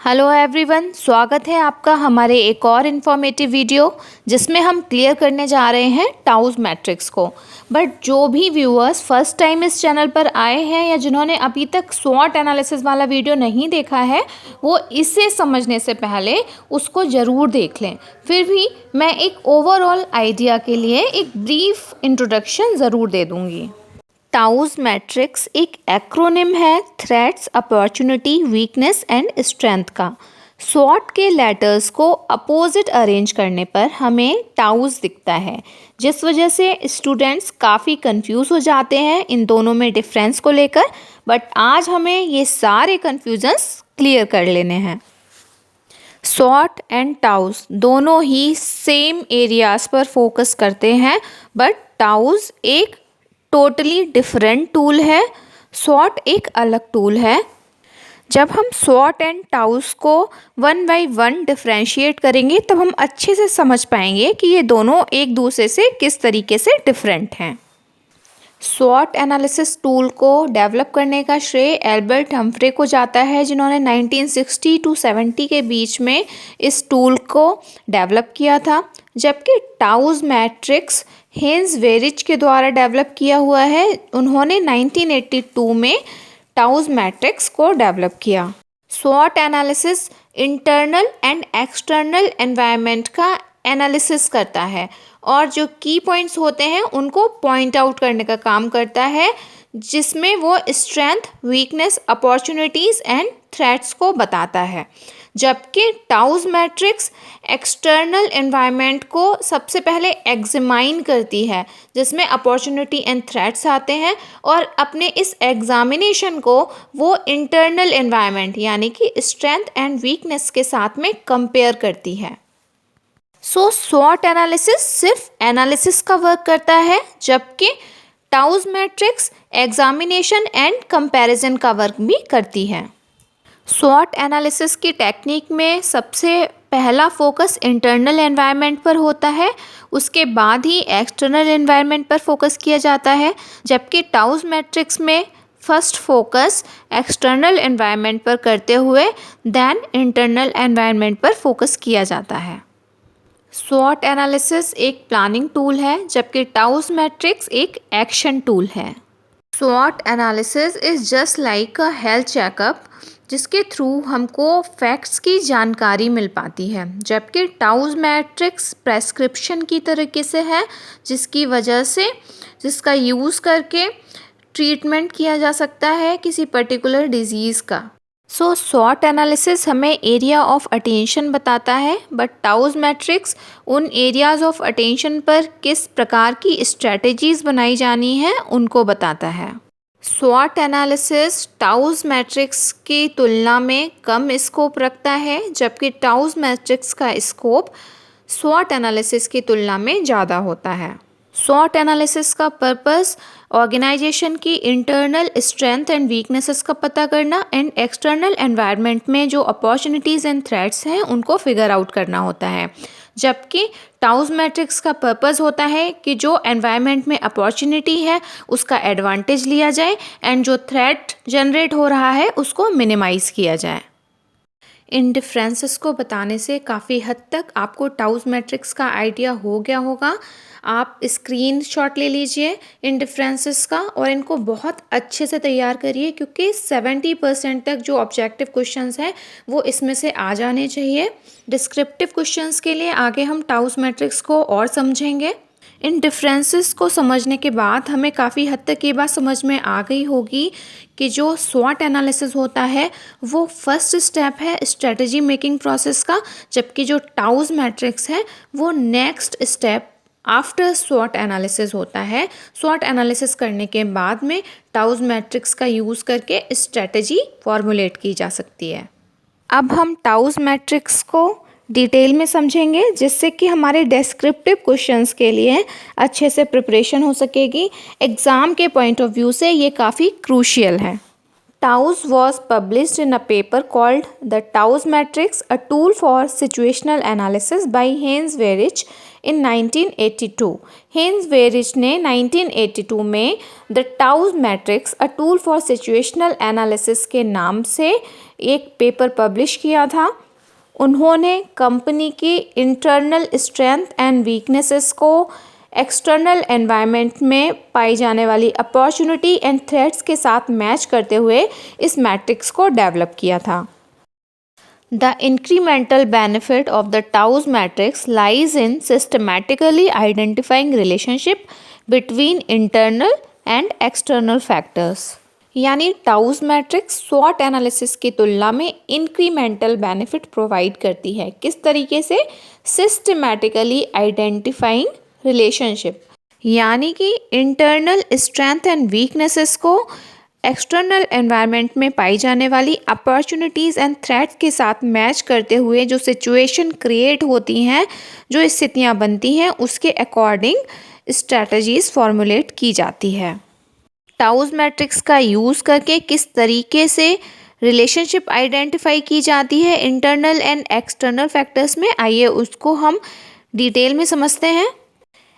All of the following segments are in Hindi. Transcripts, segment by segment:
हेलो एवरीवन, स्वागत है आपका हमारे एक और इन्फॉर्मेटिव वीडियो जिसमें हम क्लियर करने जा रहे हैं टाउस मैट्रिक्स को। बट जो भी व्यूअर्स फर्स्ट टाइम इस चैनल पर आए हैं या जिन्होंने अभी तक स्वॉट एनालिसिस वाला वीडियो नहीं देखा है, वो इसे समझने से पहले उसको ज़रूर देख लें। फिर भी मैं एक ओवरऑल आइडिया के लिए एक ब्रीफ इंट्रोडक्शन ज़रूर दे दूँगी। टाउस मैट्रिक्स एक एक्रोनिम है threats, opportunity, weakness and strength का। स्वॉट के लेटर्स को अपोजिट अरेंज करने पर हमें टाउस दिखता है, जिस वजह से स्टूडेंट्स काफ़ी कंफ्यूज हो जाते हैं इन दोनों में डिफरेंस को लेकर। बट आज हमें ये सारे कन्फ्यूजन्स क्लियर कर लेने हैं। स्वॉट एंड टाउस दोनों ही सेम एरियाज पर फोकस करते हैं, बट टाउस एक टोटली डिफरेंट टूल है, स्वॉट एक अलग टूल है। जब हम स्वॉट एंड टाउस को वन बाय वन डिफरेंशिएट करेंगे तब हम अच्छे से समझ पाएंगे कि ये दोनों एक दूसरे से किस तरीके से डिफरेंट हैं। स्वॉट एनालिसिस टूल को डेवलप करने का श्रेय एल्बर्ट हम्फ्रे को जाता है, जिन्होंने 1960 टू 70 के बीच में इस टूल को डेवलप किया था। जबकि टाउस मैट्रिक्स हेंस वेरिच के द्वारा डेवलप किया हुआ है। उन्होंने 1982 में टाउस मैट्रिक्स को डेवलप किया। स्वॉट analysis internal and external environment का एनालिसिस करता है और जो की पॉइंट्स होते हैं उनको पॉइंट आउट करने का काम करता है, जिसमें वो strength, weakness, opportunities and threats को बताता है। जबकि टाउस मैट्रिक्स एक्सटर्नल एनवायरनमेंट को सबसे पहले एग्जामाइन करती है, जिसमें अपॉर्चुनिटी एंड थ्रेट्स आते हैं, और अपने इस एग्जामिनेशन को वो इंटरनल एनवायरनमेंट यानी कि स्ट्रेंथ एंड वीकनेस के साथ में कंपेयर करती है। सो स्वॉट एनालिसिस सिर्फ एनालिसिस का वर्क करता है, जबकि TOWS matrix examination and comparison का वर्क भी करती है। स्वॉट एनालिसिस की टेक्निक में सबसे पहला फोकस इंटरनल एनवायरनमेंट पर होता है, उसके बाद ही एक्सटर्नल एनवायरनमेंट पर फोकस किया जाता है। जबकि टाउस मैट्रिक्स में फर्स्ट फोकस एक्सटर्नल एनवायरनमेंट पर करते हुए देन इंटरनल एनवायरनमेंट पर फोकस किया जाता है। स्वॉट एनालिसिस एक प्लानिंग टूल है, जबकि टाउस मैट्रिक्स एक एक्शन टूल है। स्वॉट analysis is just like a health checkup, जिसके थ्रू हमको फैक्ट्स की जानकारी मिल पाती है। जबकि टाउस मैट्रिक्स प्रेस्क्रिप्शन की तरीके से है, जिसकी वजह से जिसका यूज़ करके ट्रीटमेंट किया जा सकता है किसी पर्टिकुलर डिजीज़ का। सो स्वॉट एनालिसिस हमें एरिया ऑफ अटेंशन बताता है, बट टाउस मैट्रिक्स उन एरियाज़ ऑफ अटेंशन पर किस प्रकार की स्ट्रेटजीज़ बनाई जानी है उनको बताता है। स्वॉट एनालिसिस टाउस मैट्रिक्स की तुलना में कम स्कोप रखता है, जबकि टाउस मैट्रिक्स का स्कोप स्वॉट एनालिसिस की तुलना में ज़्यादा होता है। स्वॉट एनालिसिस का पर्पस ऑर्गेनाइजेशन की इंटरनल स्ट्रेंथ एंड वीकनेसेस का पता करना एंड एक्सटर्नल एनवायरनमेंट में जो अपॉर्चुनिटीज़ एंड थ्रेट्स हैं उनको फिगर आउट करना होता है। जबकि टाउस मैट्रिक्स का पर्पस होता है कि जो एनवायरनमेंट में अपॉर्चुनिटी है उसका एडवांटेज लिया जाए एंड जो थ्रेट जनरेट हो रहा है उसको मिनिमाइज़ किया जाए। इन डिफरेंसेस को बताने से काफ़ी हद तक आपको टाउस मैट्रिक्स का आइडिया हो गया होगा। आप स्क्रीनशॉट ले लीजिए इन डिफरेंसेस का और इनको बहुत अच्छे से तैयार करिए, क्योंकि 70% तक जो ऑब्जेक्टिव क्वेश्चंस हैं वो इसमें से आ जाने चाहिए। डिस्क्रिप्टिव क्वेश्चंस के लिए आगे हम टाउस मैट्रिक्स को और समझेंगे। इन डिफरेंसेस को समझने के बाद हमें काफ़ी हद तक ये बात समझ में आ गई होगी कि जो स्वॉट एनालिसिस होता है वो फर्स्ट स्टेप है स्ट्रेटजी मेकिंग प्रोसेस का, जबकि जो टाउस मैट्रिक्स है वो नेक्स्ट स्टेप आफ्टर स्वॉट एनालिसिस होता है। स्वॉट एनालिसिस करने के बाद में टाउस मैट्रिक्स का यूज़ करके स्ट्रेटजी फॉर्मुलेट की जा सकती है। अब हम टाउस मैट्रिक्स को डिटेल में समझेंगे, जिससे कि हमारे डिस्क्रिप्टिव क्वेश्चंस के लिए अच्छे से प्रिपरेशन हो सकेगी। एग्ज़ाम के पॉइंट ऑफ व्यू से ये काफ़ी क्रूशियल है। Taus was published in a paper called The Taus Matrix, a tool for situational analysis by Hans Weyrich in 1982. Hans Weyrich ने 1982 में The Taus Matrix, a tool for situational analysis के नाम से एक पेपर पब्लिश किया था। उन्होंने कंपनी की इंटरनल स्ट्रेंथ एंड वीकनेसेस को एक्सटर्नल एनवायरनमेंट में पाई जाने वाली अपॉर्चुनिटी एंड थ्रेट्स के साथ मैच करते हुए इस मैट्रिक्स को डेवलप किया था। The incremental benefit of the TOWS matrix lies in systematically identifying relationship between internal and external factors. यानी टाउस मैट्रिक्स स्वॉट एनालिसिस की तुलना में इंक्रीमेंटल बेनिफिट प्रोवाइड करती है। किस तरीके से? सिस्टमैटिकली आइडेंटिफाइंग रिलेशनशिप, यानी कि इंटरनल स्ट्रेंथ एंड वीकनेसेस को एक्सटर्नल एनवायरनमेंट में पाई जाने वाली अपॉर्चुनिटीज़ एंड थ्रेट्स के साथ मैच करते हुए जो सिचुएशन क्रिएट होती हैं, जो स्थितियां बनती हैं, उसके अकॉर्डिंग स्ट्रैटेजीज फॉर्मुलेट की जाती है। टाउस मैट्रिक्स का यूज़ करके किस तरीके से रिलेशनशिप आइडेंटिफाई की जाती है इंटरनल एंड एक्सटर्नल फैक्टर्स में, आइए उसको हम डिटेल में समझते हैं।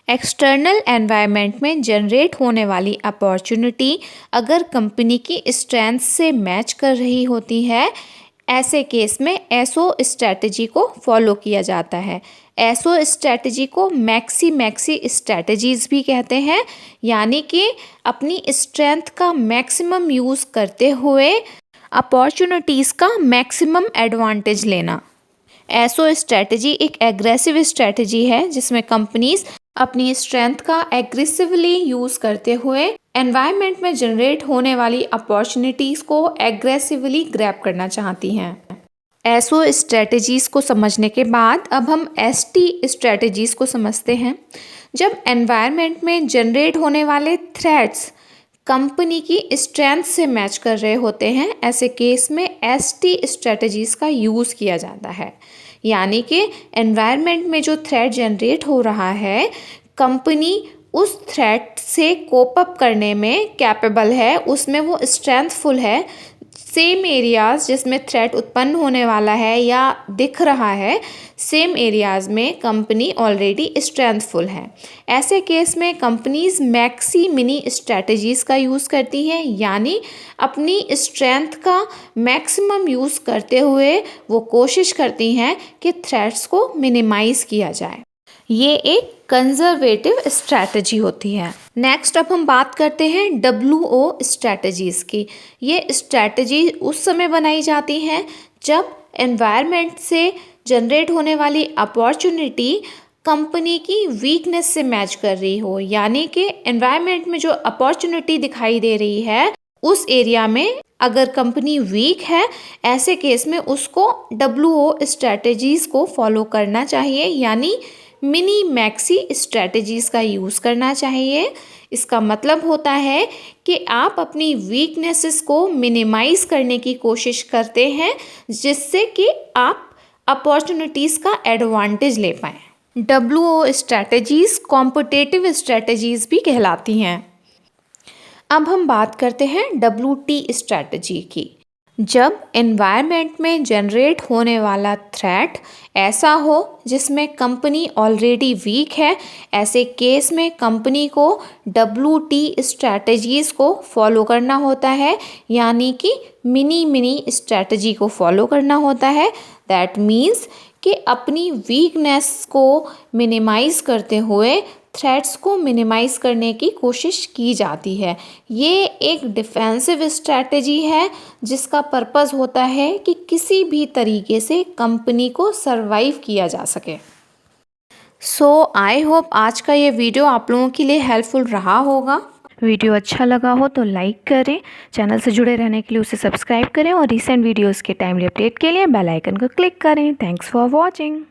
एक्सटर्नल एनवायरनमेंट में जनरेट होने वाली अपॉर्चुनिटी अगर कंपनी की स्ट्रेंथ से मैच कर रही होती है, ऐसे केस में एसओ स्ट्रैटेजी को फॉलो किया जाता है। एसओ स्ट्रैटेजी को मैक्सी स्ट्रैटेजीज भी कहते हैं, यानी कि अपनी स्ट्रेंथ का मैक्सिमम यूज़ करते हुए अपॉर्चुनिटीज़ का मैक्सिमम एडवांटेज लेना। एसओ स्ट्रैटेजी एक एग्रेसिव स्ट्रैटेजी है जिसमें कंपनीज अपनी स्ट्रेंथ का एग्रेसिवली यूज़ करते हुए एनवायरनमेंट में जनरेट होने वाली अपॉर्चुनिटीज़ को एग्रेसिवली ग्रैब करना चाहती हैं। एसओ स्ट्रैटेजीज़ को समझने के बाद अब हम एसटी स्ट्रैटेजीज़ को समझते हैं। जब एनवायरनमेंट में जनरेट होने वाले थ्रेट्स कंपनी की स्ट्रेंथ से मैच कर रहे होते हैं, ऐसे केस में एसटी स्ट्रैटेजीज़ का यूज़ किया जाता है। यानी कि एनवायरनमेंट में जो थ्रेट जनरेट हो रहा है, कंपनी उस थ्रेट से कोप अप करने में कैपेबल है, उसमें वो स्ट्रेंथफुल है। सेम एरियाज़ जिसमें थ्रेट उत्पन्न होने वाला है या दिख रहा है, सेम एरियाज़ में कंपनी ऑलरेडी स्ट्रेंथफुल है। ऐसे केस में कंपनीज मैक्सी मिनी स्ट्रैटेजीज़ का यूज़ करती हैं, यानी अपनी स्ट्रेंथ का मैक्सिमम यूज़ करते हुए वो कोशिश करती हैं कि थ्रेट्स को मिनिमाइज़ किया जाए। ये एक कंजर्वेटिव स्ट्रैटेजी होती है। नेक्स्ट अब हम बात करते हैं WO स्ट्रैटेजीज़ की। ये स्ट्रैटेजी उस समय बनाई जाती हैं जब एनवायरनमेंट से जनरेट होने वाली अपॉर्चुनिटी कंपनी की वीकनेस से मैच कर रही हो, यानी कि एनवायरनमेंट में जो अपॉर्चुनिटी दिखाई दे रही है उस एरिया में अगर कंपनी वीक है, ऐसे केस में उसको WO स्ट्रैटेजीज़ को फॉलो करना चाहिए, यानी मिनी मैक्सी स्ट्रैटेजीज़ का यूज़ करना चाहिए। इसका मतलब होता है कि आप अपनी वीकनेसेस को मिनिमाइज़ करने की कोशिश करते हैं जिससे कि आप अपॉर्चुनिटीज़ का एडवांटेज ले पाएँ। WO स्ट्रैटेजीज़ कॉम्पिटिटिव स्ट्रैटेजीज़ भी कहलाती हैं। अब हम बात करते हैं WT स्ट्रैटेजी की। जब एनवायरनमेंट में जनरेट होने वाला थ्रेट ऐसा हो जिसमें कंपनी ऑलरेडी वीक है, ऐसे केस में कंपनी को WT स्ट्रैटेजीज़ को फॉलो करना होता है, यानी कि मिनी स्ट्रैटेजी को फॉलो करना होता है। दैट मीन्स कि अपनी वीकनेस को मिनिमाइज़ करते हुए थ्रेट्स को मिनिमाइज़ करने की कोशिश की जाती है। ये एक डिफेंसिव स्ट्रैटेजी है जिसका पर्पस होता है कि किसी भी तरीके से कंपनी को सरवाइव किया जा सके। सो आई होप आज का ये वीडियो आप लोगों के लिए हेल्पफुल रहा होगा। वीडियो अच्छा लगा हो तो लाइक करें, चैनल से जुड़े रहने के लिए उसे सब्सक्राइब करें और रीसेंट वीडियोज़ के टाइमली अपडेट के लिए बेल आइकन को क्लिक करें। Thanks for watching.